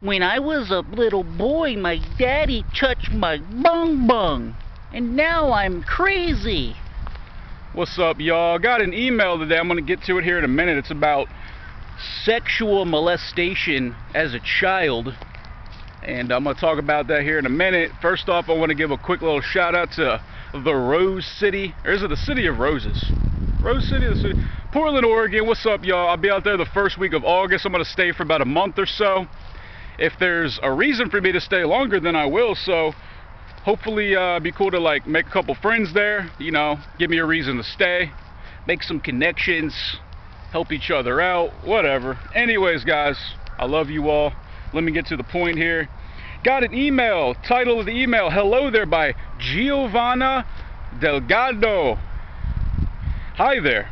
When I was a little boy, my daddy touched my bung bung, and now I'm crazy. What's up, y'all? Got an email today. I'm going to get to it here in a minute. It's about sexual molestation as a child, and I'm going to talk about that here in a minute. First off, I want to give a quick little shout out to the Rose City, or is it the City of Roses? Rose City, the city. Portland, Oregon. What's up, y'all? I'll be out there the first week of August. I'm going to stay for about a month or so. If there's a reason for me to stay longer, then I will. So hopefully be cool to like make a couple friends there, you know, give me a reason to stay, make some connections, help each other out, whatever. Anyways, guys, I love you all. Let me get to the point here. Got an email. Title of the email: Hello there, by Giovanna Delgado. Hi there.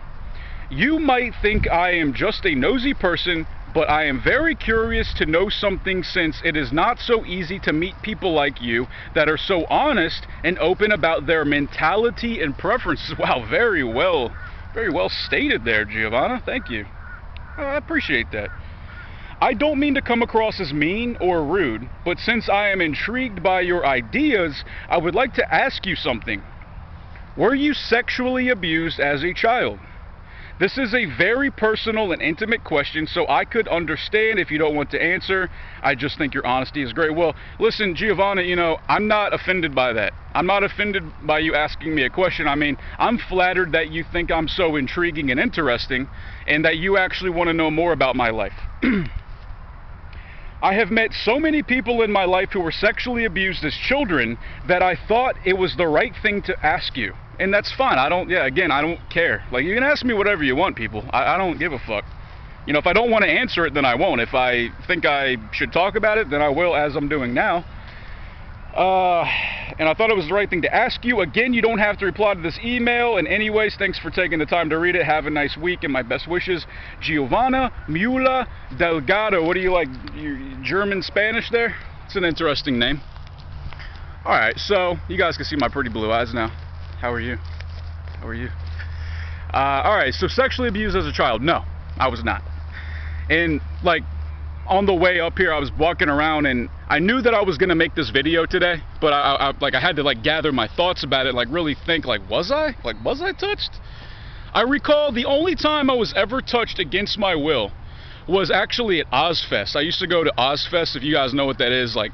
You might think I am just a nosy person, but I am very curious to know something, since it is not so easy to meet people like you that are so honest and open about their mentality and preferences. Wow, very well stated there, Giovanna. Thank you. I appreciate that. I don't mean to come across as mean or rude, but since I am intrigued by your ideas, I would like to ask you something. Were you sexually abused as a child? This is a very personal and intimate question, so I could understand if you don't want to answer. I just think your honesty is great. Well, listen, Giovanna, you know, I'm not offended by that. I'm not offended by you asking me a question. I mean, I'm flattered that you think I'm so intriguing and interesting, and that you actually want to know more about my life. I have met so many people in my life who were sexually abused as children that I thought it was the right thing to ask you. And that's fine. I don't care. Like, you can ask me whatever you want, people. I don't give a fuck. You know, if I don't want to answer it, then I won't. If I think I should talk about it, then I will, as I'm doing now. And I thought it was the right thing to ask you. Again, you don't have to reply to this email. And anyways, thanks for taking the time to read it. Have a nice week, and my best wishes. Giovanna Mula Delgado. What do you like? German Spanish there? It's an interesting name. Alright, so you guys can see my pretty blue eyes now. How are you? How are you? Alright, so sexually abused as a child. No, I was not. And like, on the way up here, I was walking around, and I knew that I was gonna make this video today, but I had to like gather my thoughts about it, like really think, like, was I touched? I recall the only time I was ever touched against my will was actually at Ozfest. I used to go to Ozfest, if you guys know what that is, like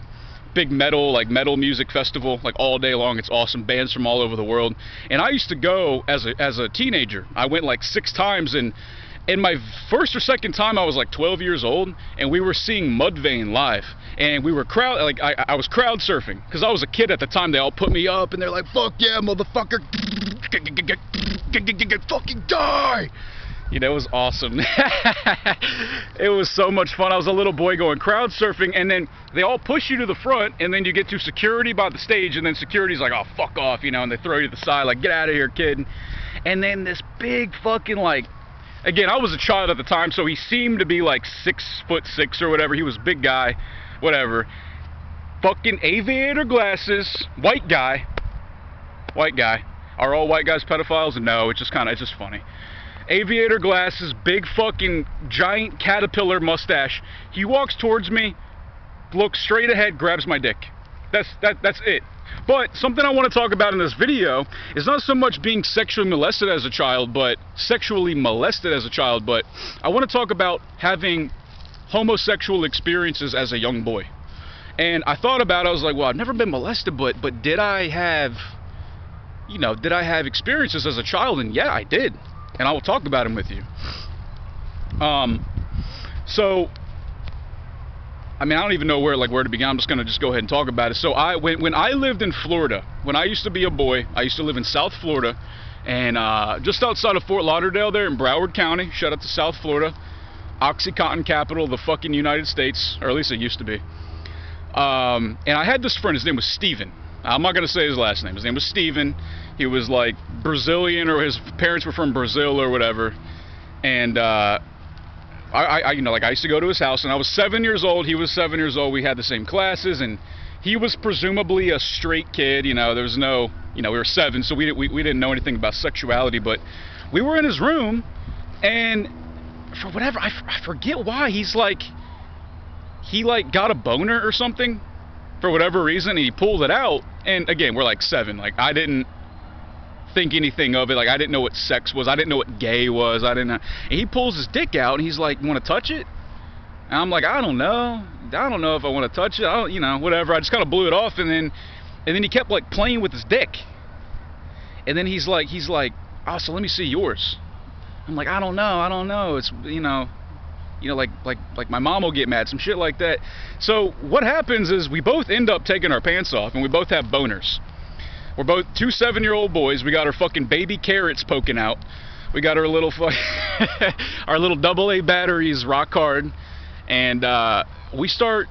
big metal music festival, like all day long. It's awesome, bands from all over the world. And I used to go as a teenager. I went like 6 times, and in my first or second time I was like 12 years old, and we were seeing Mudvayne live, and we were I was crowd surfing because I was a kid at the time. They all put me up, and they're like, fuck yeah, motherfucker, fucking die. You know, it was awesome. It was so much fun. I was a little boy going crowd surfing, and then they all push you to the front, and then you get to security by the stage, and then security's like, oh, fuck off, you know, and they throw you to the side, like, get out of here, kid. And then this big fucking, like, again, I was a child at the time, so he seemed to be like 6'6" or whatever. He was a big guy, whatever. Fucking aviator glasses, white guy. Are all white guys pedophiles? No, it's just funny. Aviator glasses, big fucking giant caterpillar mustache. He walks towards me, looks straight ahead, grabs my dick. That's it. But something I want to talk about in this video is not so much being sexually molested as a child, but I want to talk about having homosexual experiences as a young boy. And I thought about it, I was like, well, I've never been molested, but did I have experiences as a child? And yeah, I did. And I will talk about them with you. So, I mean, I don't even know where to begin. I'm just going to go ahead and talk about it. So when I lived in Florida, when I used to be a boy, I used to live in South Florida, and just outside of Fort Lauderdale there in Broward County. Shout out to South Florida, Oxycontin capital of the fucking United States, or at least it used to be. And I had this friend, his name was Steven. I'm not going to say his last name. His name was Steven. He was like Brazilian, or his parents were from Brazil or whatever. And I used to go to his house, and I was 7 years old. He was 7 years old. We had the same classes, and he was presumably a straight kid. You know, there was no, we were 7, so we didn't know anything about sexuality. But we were in his room, and for whatever, I forget why, he's like, he like got a boner or something for whatever reason, and he pulled it out. And again, we're like 7. Like, I didn't think anything of it. Like, I didn't know what sex was. I didn't know what gay was. I didn't know. And he pulls his dick out, and he's like, "You want to touch it?" And I'm like, "I don't know. I don't know if I want to touch it. I don't, you know, whatever." I just kind of blew it off, and then he kept like playing with his dick. And then he's like, "Oh, so let me see yours." I'm like, "I don't know. It's, you know, like my mom will get mad," some shit like that. So what happens is we both end up taking our pants off, and we both have boners. We're both 2 7-year-old boys. We got our fucking baby carrots poking out. We got our little our little AA batteries rock hard, and we start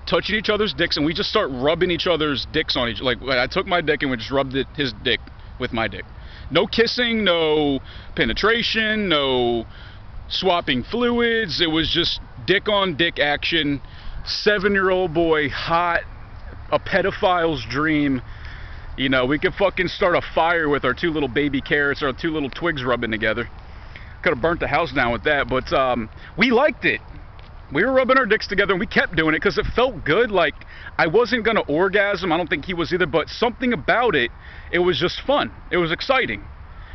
touching each other's dicks, and we just start rubbing each other's dicks on each. Like, I took my dick and we just rubbed his dick with my dick. No kissing, no penetration, no swapping fluids. It was just dick on dick action. 7-year-old boy, hot, a pedophile's dream. You know, we could fucking start a fire with our 2 little baby carrots, or 2 little twigs rubbing together. Could have burnt the house down with that, but we liked it. We were rubbing our dicks together, and we kept doing it because it felt good. Like, I wasn't gonna orgasm. I don't think he was either, but something about it, it was just fun. It was exciting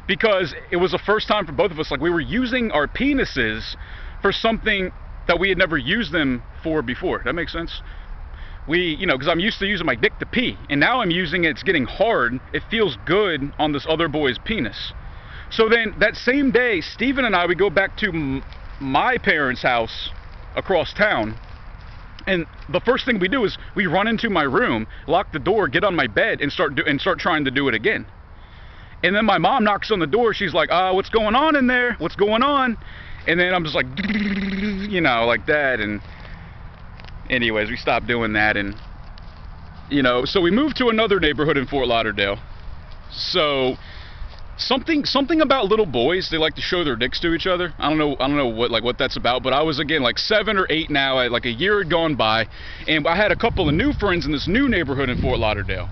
because it was the first time for both of us. Like, we were using our penises for something that we had never used them for before. That makes sense? You know, because I'm used to using my dick to pee, and now I'm using it. It's getting hard. It feels good on this other boy's penis. So then that same day, Steven and I, we go back to my parents' house across town, and the first thing we do is we run into my room, lock the door, get on my bed, and start trying to do it again. And then my mom knocks on the door. She's like, "What's going on in there? What's going on?" And then I'm just like, you know, like that. And anyways, we stopped doing that, and you know, so we moved to another neighborhood in Fort Lauderdale. So something about little boys, they like to show their dicks to each other. I don't know what that's about, but I was, again, like 7 or 8 now. Like a year had gone by, and I had a couple of new friends in this new neighborhood in Fort Lauderdale.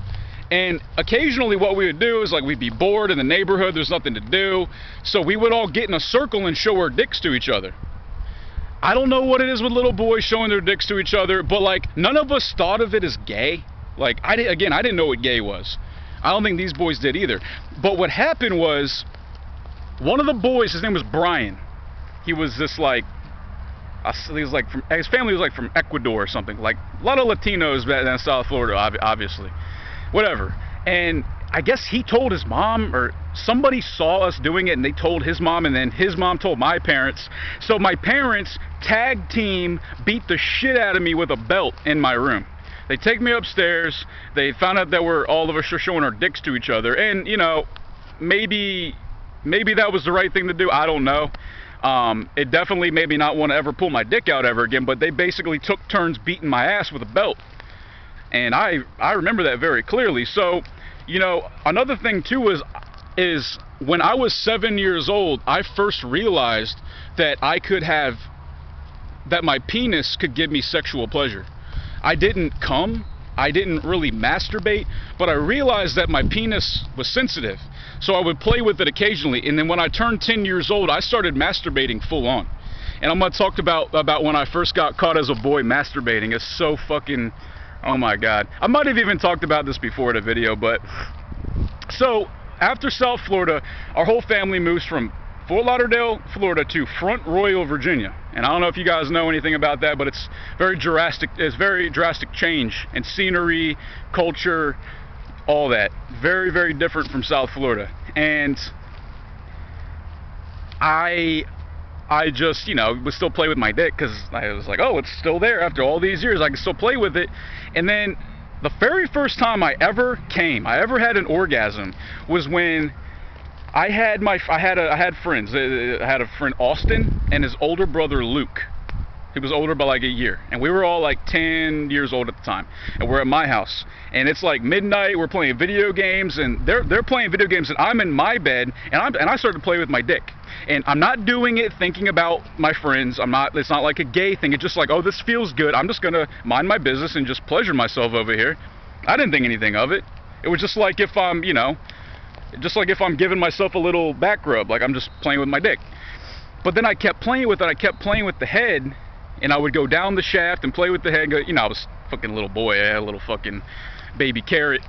And occasionally what we would do is, like, we'd be bored in the neighborhood, there's nothing to do, so we would all get in a circle and show our dicks to each other. I don't know what it is with little boys showing their dicks to each other, but like, none of us thought of it as gay. Like, I didn't know what gay was. I don't think these boys did either. But what happened was, one of the boys, his name was Brian. He was this like, he was like his family was like from Ecuador or something. Like, a lot of Latinos back in South Florida, obviously. Whatever. And I guess he told his mom, or somebody saw us doing it, and they told his mom, and then his mom told my parents. So my parents tag team beat the shit out of me with a belt in my room. They take me upstairs. They found out that all of us are showing our dicks to each other, and you know, maybe that was the right thing to do. I don't know. It definitely made me not want to ever pull my dick out ever again. But they basically took turns beating my ass with a belt, and I remember that very clearly. So, you know, another thing too is when I was 7 years old, I first realized that that my penis could give me sexual pleasure. I didn't come, I didn't really masturbate, but I realized that my penis was sensitive. So I would play with it occasionally, and then when I turned 10 years old, I started masturbating full on. And I'm gonna talk about when I first got caught as a boy masturbating. It's so fucking, oh my god. I might have even talked about this before in a video, but so after South Florida, our whole family moves from Fort Lauderdale, Florida to Front Royal, Virginia. And I don't know if you guys know anything about that, but it's very drastic change in scenery, culture, all that. Very, very different from South Florida. And I just, you know, would still play with my dick because I was like, oh, it's still there after all these years. I can still play with it. And then the very first time I ever had an orgasm was when I had friends. I had a friend, Austin, and his older brother Luke. He was older by like a year, and we were all like 10 years old at the time, and we're at my house, and it's like midnight. We're playing video games, and they're playing video games, and I'm in my bed, and I started to play with my dick, and I'm not doing it thinking about my friends. It's not like a gay thing. It's just like, oh, this feels good. I'm just gonna mind my business and just pleasure myself over here. I didn't think anything of it. It was just like if I'm, you know, just like if I'm giving myself a little back rub, like I'm just playing with my dick. But then I kept playing with it. I kept playing with the head, and I would go down the shaft and play with the head. You know, I was fucking little boy. I had a little fucking baby carrot.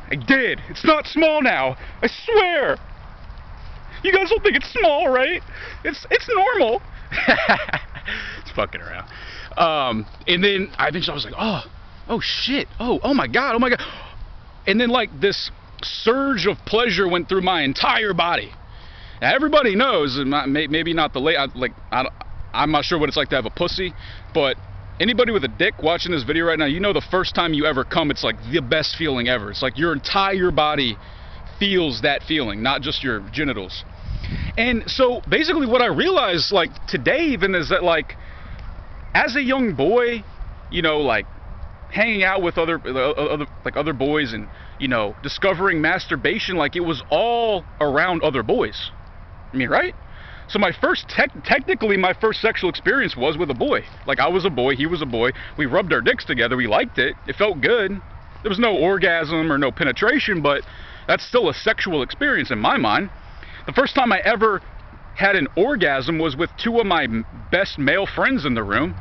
I did. It's not small now. I swear. You guys don't think it's small, right? It's normal. It's fucking around. And then I was like, oh shit. Oh my god. And then like this surge of pleasure went through my entire body. Now everybody knows, maybe not the late, I'm not sure what it's like to have a pussy, but anybody with a dick watching this video right now, you know the first time you ever come, it's like the best feeling ever. It's like your entire body feels that feeling, not just your genitals. And so basically what I realized like today even is that like as a young boy, you know, like hanging out with other boys and, you know, discovering masturbation, like it was all around other boys. I mean, right? So my first, technically my first sexual experience was with a boy. Like I was a boy, he was a boy. We rubbed our dicks together, we liked it. It felt good. There was no orgasm or no penetration, but that's still a sexual experience in my mind. The first time I ever had an orgasm was with two of my best male friends in the room.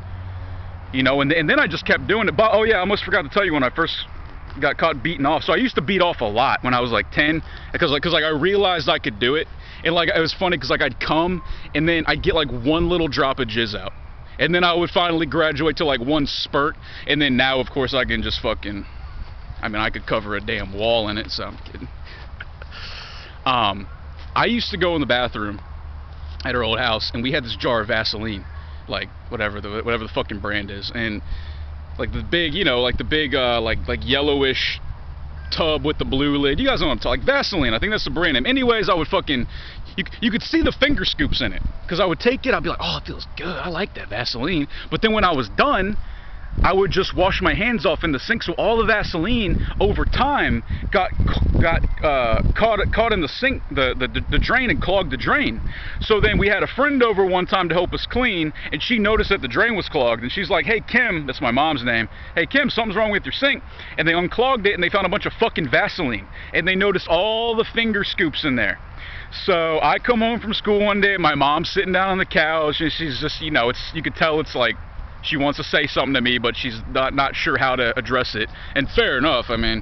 You know, and then I just kept doing it. But, oh yeah, I almost forgot to tell you when I first got caught beating off. So I used to beat off a lot when I was like 10, because I realized I could do it. And like it was funny because like I'd come and then I'd get like one little drop of jizz out, and then I would finally graduate to like one spurt, and then now of course I can just fucking, I mean I could cover a damn wall in it, so I'm kidding. I used to go in the bathroom at our old house and we had this jar of Vaseline, like whatever the fucking brand is, and like the big, you know, like the big like yellowish tub with the blue lid. You guys know what I'm talking, like Vaseline, I think that's the brand name. Anyways, I would fucking, you could see the finger scoops in it, because I would take it, I'd be like, oh, it feels good, I like that Vaseline. But then when I was done, I would just wash my hands off in the sink, so all the Vaseline over time got caught in the sink, the drain, and clogged the drain. So then we had a friend over one time to help us clean, and she noticed that the drain was clogged, and she's like, hey Kim, that's my mom's name, hey Kim, something's wrong with your sink. And they unclogged it and they found a bunch of fucking Vaseline, and they noticed all the finger scoops in there. So I come home from school one day, my mom's sitting down on the couch, and she's just, you know, you could tell it's like she wants to say something to me, but she's not sure how to address it. And fair enough, I mean,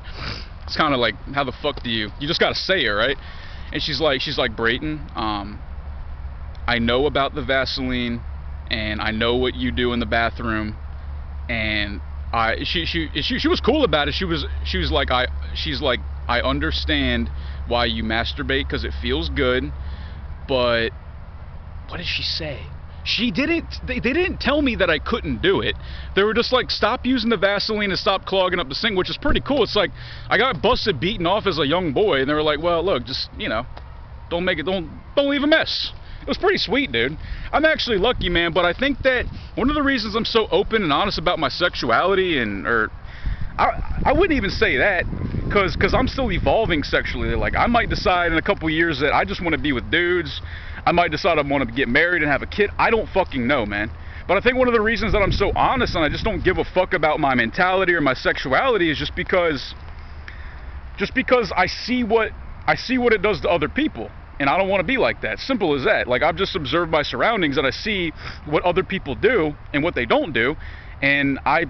it's kind of like, how the fuck do you just gotta say it, right? And she's like, Brayton, I know about the Vaseline, and I know what you do in the bathroom, and she was cool about it. She was like, I understand why you masturbate, because it feels good, but what did she say? They didn't tell me that I couldn't do it. They were just like, stop using the Vaseline and stop clogging up the sink, which is pretty cool. It's like, I got busted beaten off as a young boy, and they were like, well, look, just, you know, don't leave a mess. It was pretty sweet, dude. I'm actually lucky, man, but I think that one of the reasons I'm so open and honest about my sexuality, I wouldn't even say that, because I'm still evolving sexually. Like, I might decide in a couple years that I just want to be with dudes. I might decide I want to get married and have a kid. I don't fucking know, man. But I think one of the reasons that I'm so honest and I just don't give a fuck about my mentality or my sexuality is just because I see what it does to other people, and I don't want to be like that. Simple as that. Like, I've just observed my surroundings, and I see what other people do and what they don't do, and I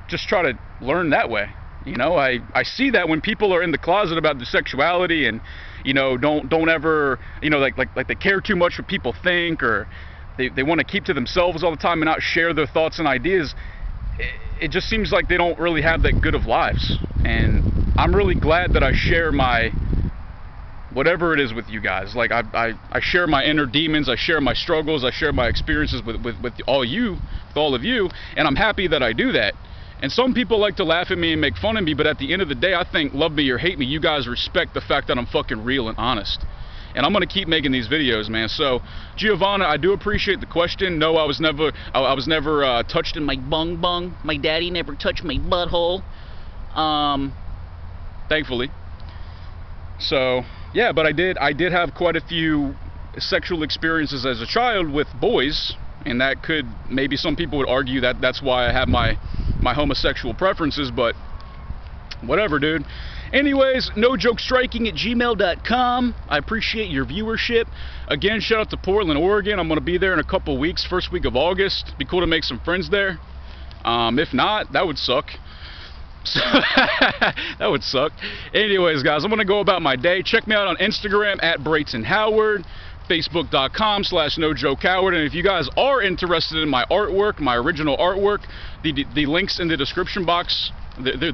just try to learn that way. You know, I see that when people are in the closet about their sexuality, and, you know, don't ever, you know, like they care too much what people think, or they want to keep to themselves all the time and not share their thoughts and ideas. It just seems like they don't really have that good of lives. And I'm really glad that I share my whatever it is with you guys. Like, I share my inner demons, I share my struggles, I share my experiences with all of you, and I'm happy that I do that. And some people like to laugh at me and make fun of me, but at the end of the day, I think, love me or hate me, you guys respect the fact that I'm fucking real and honest. And I'm going to keep making these videos, man. So, Giovanna, I do appreciate the question. No, I was never touched in my bung bung. My daddy never touched my butthole. Thankfully. So, yeah, but I did have quite a few sexual experiences as a child with boys, and that could, maybe some people would argue that that's why I have my homosexual preferences, but whatever, dude. Anyways, nojokestriking@gmail.com. I appreciate your viewership. Again, shout out to Portland, Oregon. I'm going to be there in a couple weeks, first week of August. Be cool to make some friends there. If not, that would suck. That would suck. Anyways, guys, I'm going to go about my day. Check me out on Instagram @BraytonHoward. Facebook.com/NoJokeHoward. And if you guys are interested in my artwork, my original artwork, the links in the description box, the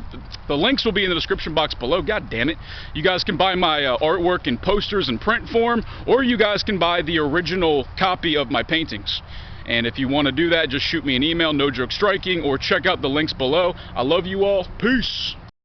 links will be in the description box below. God damn it. You guys can buy my artwork in posters and print form, or you guys can buy the original copy of my paintings. And if you want to do that, just shoot me an email, nojokestriking, or check out the links below. I love you all. Peace.